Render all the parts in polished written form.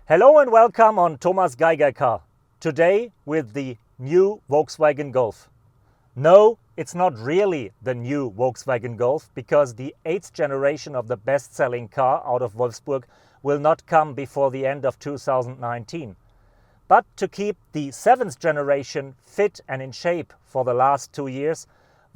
Hello and welcome on Thomas Geiger Car. Today with the new Volkswagen Golf. No, it's not really the new Volkswagen Golf because the 8th generation of the best-selling car out of Wolfsburg will not come before the end of 2019. But to keep the 7th generation fit and in shape for the last 2 years,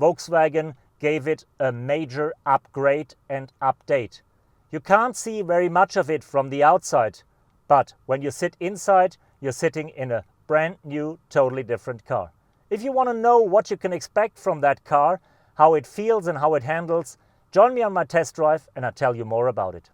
Volkswagen gave it a major upgrade and update. You can't see very much of it from the outside, but when you sit inside, you're sitting in a brand new, totally different car. If you want to know what you can expect from that car, how it feels and how it handles, join me on my test drive and I'll tell you more about it.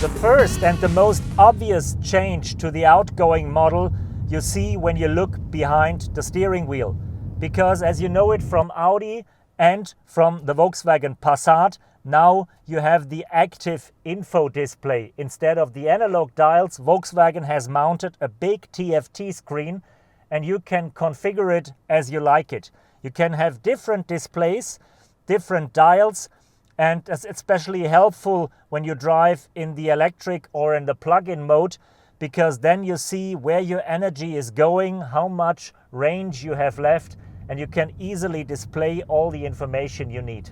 The first and the most obvious change to the outgoing model you see when you look behind the steering wheel. Because as you know it from Audi and from the Volkswagen Passat, now you have the active info display. Instead of the analog dials, Volkswagen has mounted a big TFT screen and you can configure it as you like it. You can have different displays, different dials, and it's especially helpful when you drive in the electric or in the plug-in mode, because then you see where your energy is going, how much range you have left, and you can easily display all the information you need.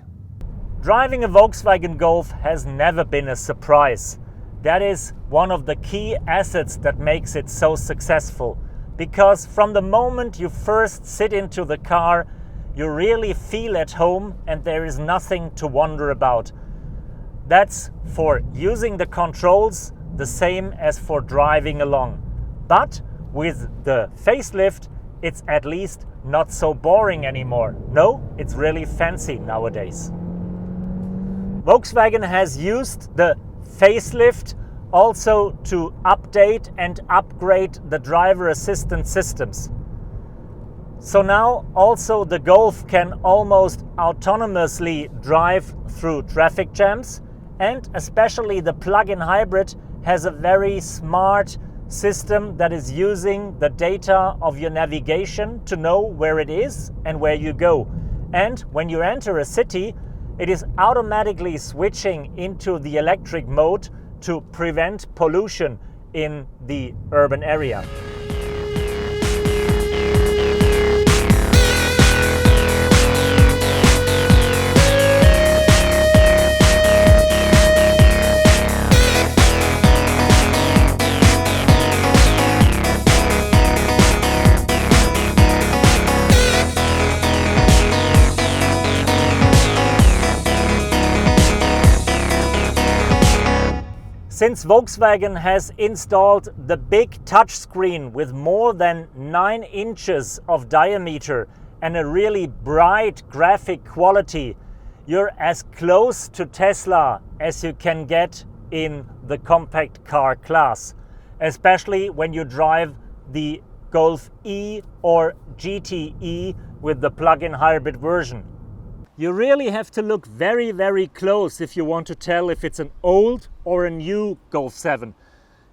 Driving a Volkswagen Golf has never been a surprise. That is one of the key assets that makes it so successful, because from the moment you first sit into the car, you really feel at home and there is nothing to wonder about. That's for using the controls, the same as for driving along. But with the facelift, it's at least not so boring anymore. No, it's really fancy nowadays. Volkswagen has used the facelift also to update and upgrade the driver assistance systems. So now also the Golf can almost autonomously drive through traffic jams, and especially the plug-in hybrid has a very smart system that is using the data of your navigation to know where it is and where you go. And when you enter a city, it is automatically switching into the electric mode to prevent pollution in the urban area. Since Volkswagen has installed the big touchscreen with more than 9 inches of diameter and a really bright graphic quality, you're as close to Tesla as you can get in the compact car class, especially when you drive the Golf E or GTE with the plug-in hybrid version. You really have to look very, very close if you want to tell if it's an old or a new Golf 7,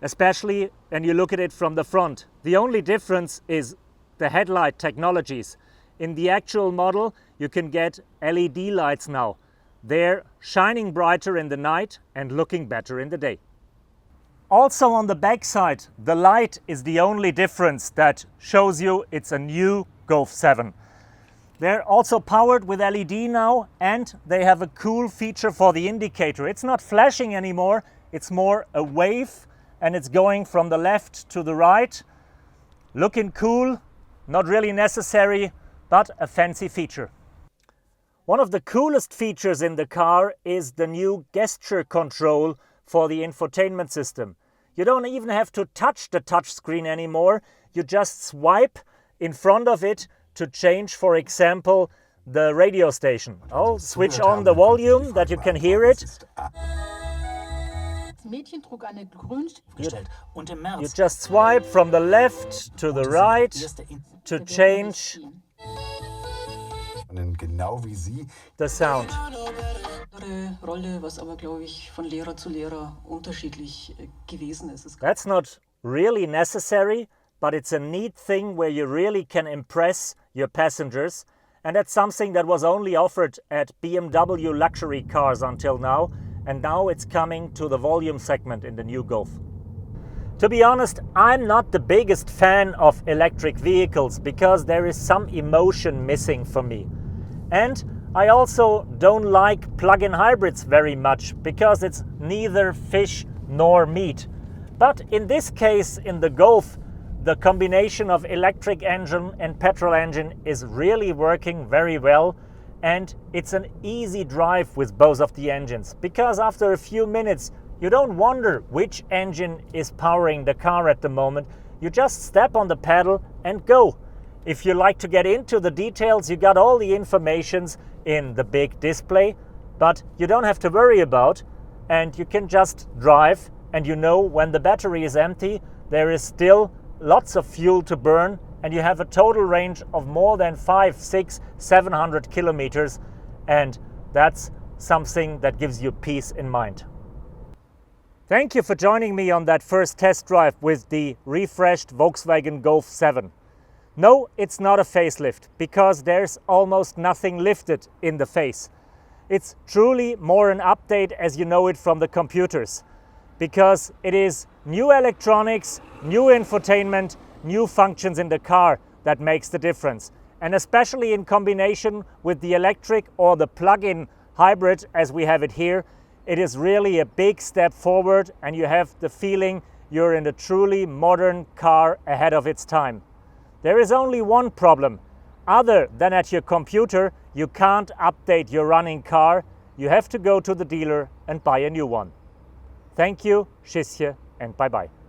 especially when you look at it from the front. The only difference is the headlight technologies. In the actual model, you can get LED lights now. They're shining brighter in the night and looking better in the day. Also on the back side, the light is the only difference that shows you it's a new Golf 7. They're also powered with LED now, and they have a cool feature for the indicator. It's not flashing anymore, it's more a wave, and it's going from the left to the right. Looking cool, not really necessary, but a fancy feature. One of the coolest features in the car is the new gesture control for the infotainment system. You don't even have to touch the touchscreen anymore, you just swipe in front of it to change, for example, the radio station. I'll switch on the volume that you can hear it. You just swipe from the left to the right to change the sound. Rolle, was aber, glaube ich, von Lehrer zu Lehrer unterschiedlich gewesen ist. That's not really necessary, but it's a neat thing where you really can impress your passengers, and that's something that was only offered at BMW luxury cars until now, and now it's coming to the volume segment in the new Golf. To be honest, I'm not the biggest fan of electric vehicles because there is some emotion missing for me. And I also don't like plug-in hybrids very much because it's neither fish nor meat. But in this case, in the Golf, the combination of electric engine and petrol engine is really working very well, and it's an easy drive with both of the engines because after a few minutes you don't wonder which engine is powering the car at the moment. You just step on the pedal and go. If you like to get into the details, you got all the informations in the big display, but you don't have to worry about, and you can just drive, and you know when the battery is empty, there is still lots of fuel to burn, and you have a total range of more than 500, 600, 700 kilometers, and that's something that gives you peace in mind. Thank you for joining me on that first test drive with the refreshed Volkswagen Golf 7. No, it's not a facelift because there's almost nothing lifted in the face. It's truly more an update as you know it from the computers, because it is new electronics, new infotainment, new functions in the car that makes the difference. And especially in combination with the electric or the plug-in hybrid as we have it here, it is really a big step forward, and you have the feeling you're in a truly modern car ahead of its time. There is only one problem. Other than at your computer, you can't update your running car. You have to go to the dealer and buy a new one. Thank you, Tschüsschen, and bye-bye.